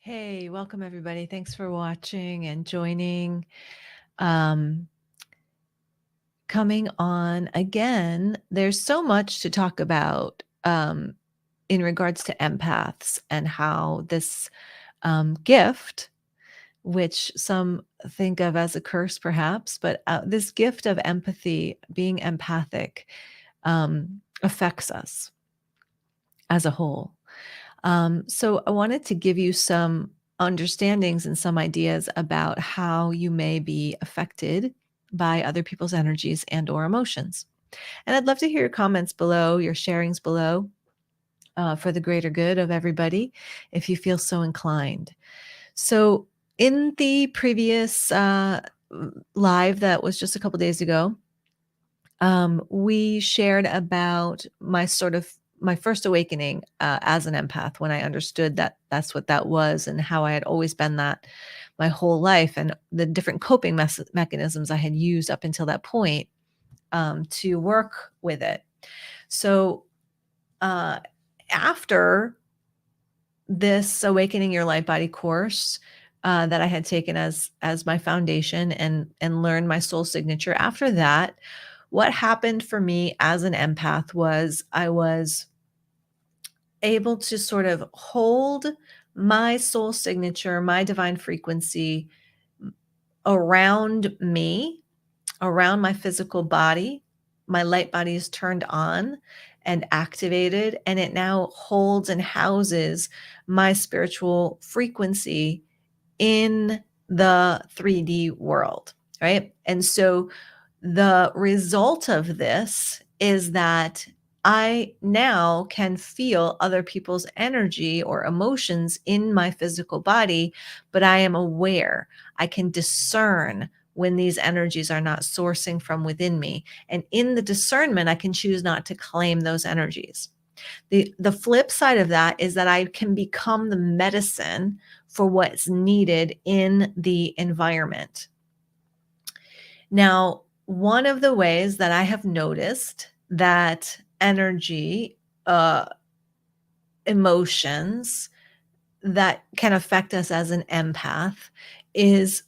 Hey, welcome everybody. Thanks for watching and joining. Um, Coming on again, there's so much to talk about in regards to empaths and how this gift, which some think of as a curse perhaps, but this gift of empathy, being empathic, affects us as a whole. So I wanted to give you some understandings and some ideas about how you may be affected by other people's energies and or emotions. And I'd love to hear your comments below, your sharings below, for the greater good of everybody, if you feel so inclined. So in the previous live that was just a couple days ago, we shared about my first awakening as an empath, when I understood that that's what that was and how I had always been that my whole life, and the different coping mechanisms I had used up until that point to work with it. So after this Awakening Your Light Body course that I had taken as my foundation and learned my soul signature, after that, what happened for me as an empath was I was able to sort of hold my soul signature, my divine frequency around me, around my physical body. My light body is turned on and activated, and it now holds and houses my spiritual frequency in the 3D world, right? And so the result of this is that I now can feel other people's energy or emotions in my physical body, but I am aware. I can discern when these energies are not sourcing from within me. And in the discernment, I can choose not to claim those energies. The flip side of that is that I can become the medicine for what's needed in the environment. Now, one of the ways that I have noticed that energy, emotions that can affect us as an empath is,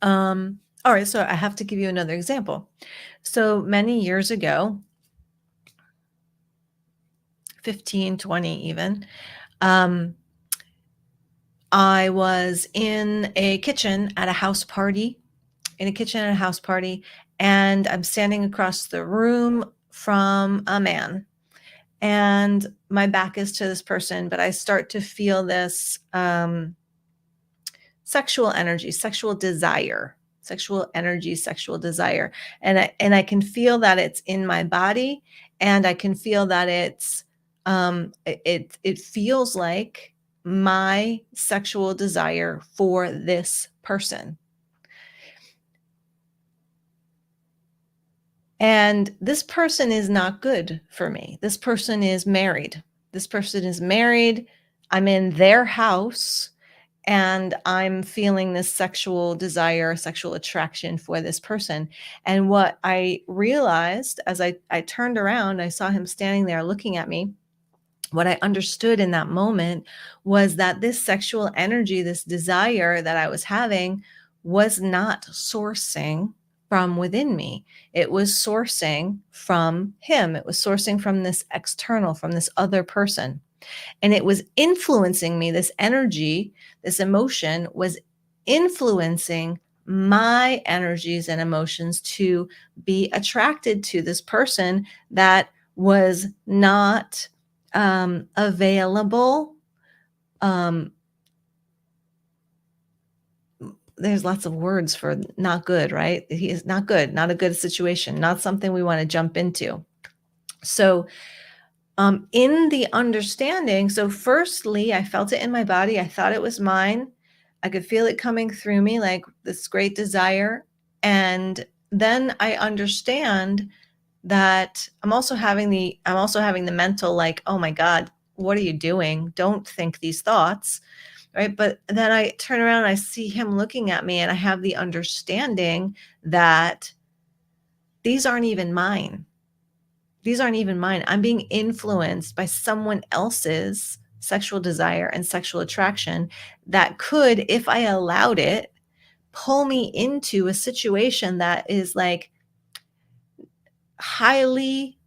all right, so I have to give you another example. So many years ago, 15, 20 even, I was in a kitchen at a house party, and I'm standing across the room from a man, and my back is to this person, but I start to feel this sexual energy, sexual desire, sexual energy, sexual desire. And I can feel that it's in my body, and I can feel that it feels like my sexual desire for this person. And this person is not good for me. This person is married. I'm in their house, and I'm feeling this sexual desire, sexual attraction for this person. And what I realized as I turned around, I saw him standing there looking at me. What I understood in that moment was that this sexual energy, this desire that I was having, was not sourcing from within me. It was sourcing from him. It was sourcing from this external, from this other person. And it was influencing me. This energy, this emotion was influencing my energies and emotions to be attracted to this person that was not available. There's lots of words for not good, right? He is not good, not a good situation, not something we want to jump into. So in the understanding, so firstly, I felt it in my body. I thought it was mine. I could feel it coming through me, like this great desire. And then I understand that I'm also having the mental, like, oh my God, what are you doing? Don't think these thoughts, right? But then I turn around and I see him looking at me, and I have the understanding that these aren't even mine. I'm being influenced by someone else's sexual desire and sexual attraction that could, if I allowed it, pull me into a situation that is like highly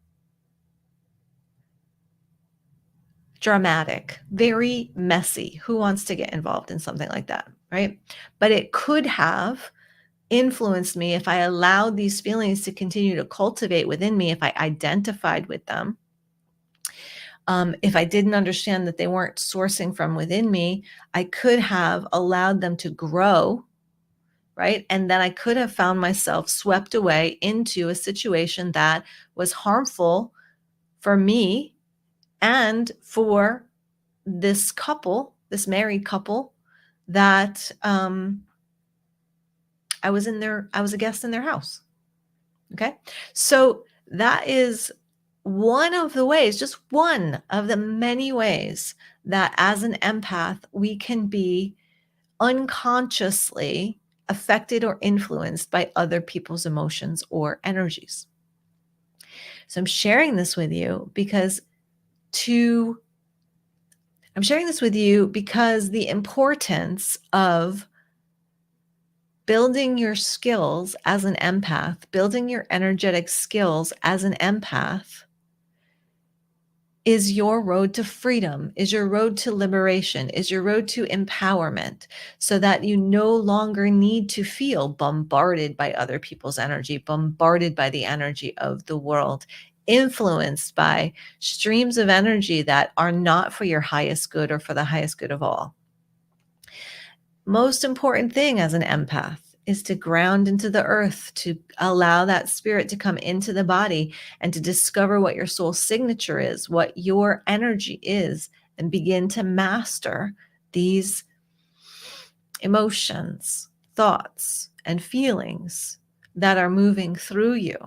dramatic, very messy. Who wants to get involved in something like that, right? But it could have influenced me if I allowed these feelings to continue to cultivate within me, if I identified with them. If I didn't understand that they weren't sourcing from within me, I could have allowed them to grow, right? And then I could have found myself swept away into a situation that was harmful for me and for this couple, this married couple that I was a guest in their house. Okay. So that is one of the ways, just one of the many ways that as an empath, we can be unconsciously affected or influenced by other people's emotions or energies. So I'm sharing this with you because the importance of building your skills as an empath, building your energetic skills as an empath is your road to freedom, is your road to liberation, is your road to empowerment, so that you no longer need to feel bombarded by other people's energy, bombarded by the energy of the world, influenced by streams of energy that are not for your highest good or for the highest good of all. Most important thing as an empath is to ground into the earth, to allow that spirit to come into the body and to discover what your soul signature is, what your energy is, and begin to master these emotions, thoughts, and feelings that are moving through you,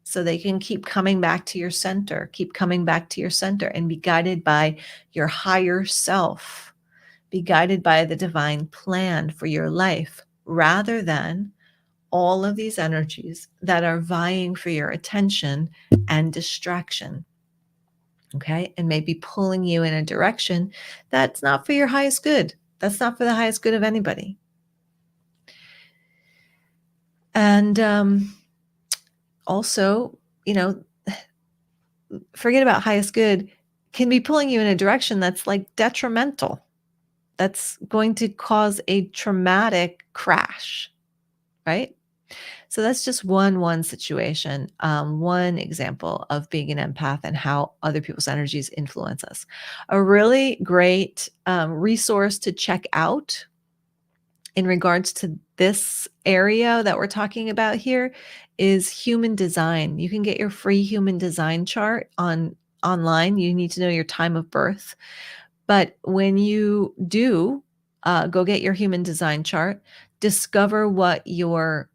so they can keep coming back to your center, and be guided by your higher self. Be guided by the divine plan for your life, rather than all of these energies that are vying for your attention and distraction. Okay. And maybe pulling you in a direction that's not for your highest good. That's not for the highest good of anybody. And also, forget about highest good, can be pulling you in a direction that's like detrimental. That's going to cause a traumatic crash, right? So that's just one situation, one example of being an empath and how other people's energies influence us. A really great resource to check out in regards to this area that we're talking about here is human design. You can get your free human design chart online. You need to know your time of birth. But when you do go get your human design chart, discover what your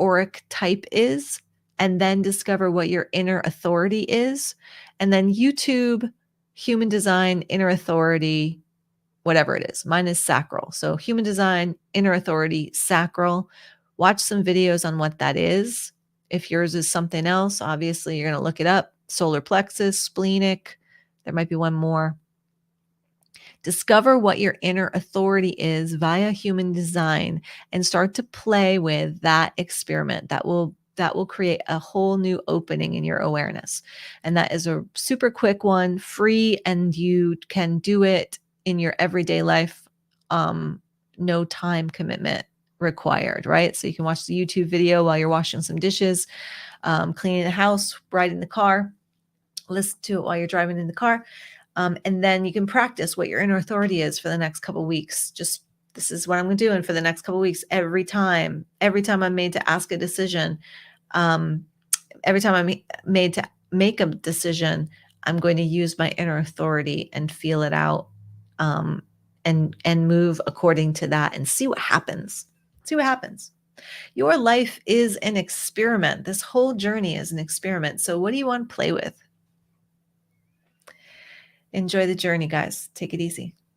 auric type is, and then discover what your inner authority is, and then YouTube human design, inner authority, whatever it is. Mine is sacral. So human design, inner authority, sacral. Watch some videos on what that is. If yours is something else, obviously you're going to look it up. Solar plexus, splenic. There might be one more. Discover what your inner authority is via human design and start to play with that experiment. That will create a whole new opening in your awareness. And that is a super quick one, free, and you can do it in your everyday life. No time commitment required, right? So you can watch the YouTube video while you're washing some dishes, cleaning the house, riding the car, listen to it while you're driving in the car. And then you can practice what your inner authority is for the next couple of weeks. Just, this is what I'm doing for the next couple of weeks. Every time I'm made to ask a decision, every time I'm made to make a decision, I'm going to use my inner authority and feel it out, and move according to that and see what happens. See what happens. Your life is an experiment. This whole journey is an experiment. So what do you want to play with? Enjoy the journey, guys. Take it easy.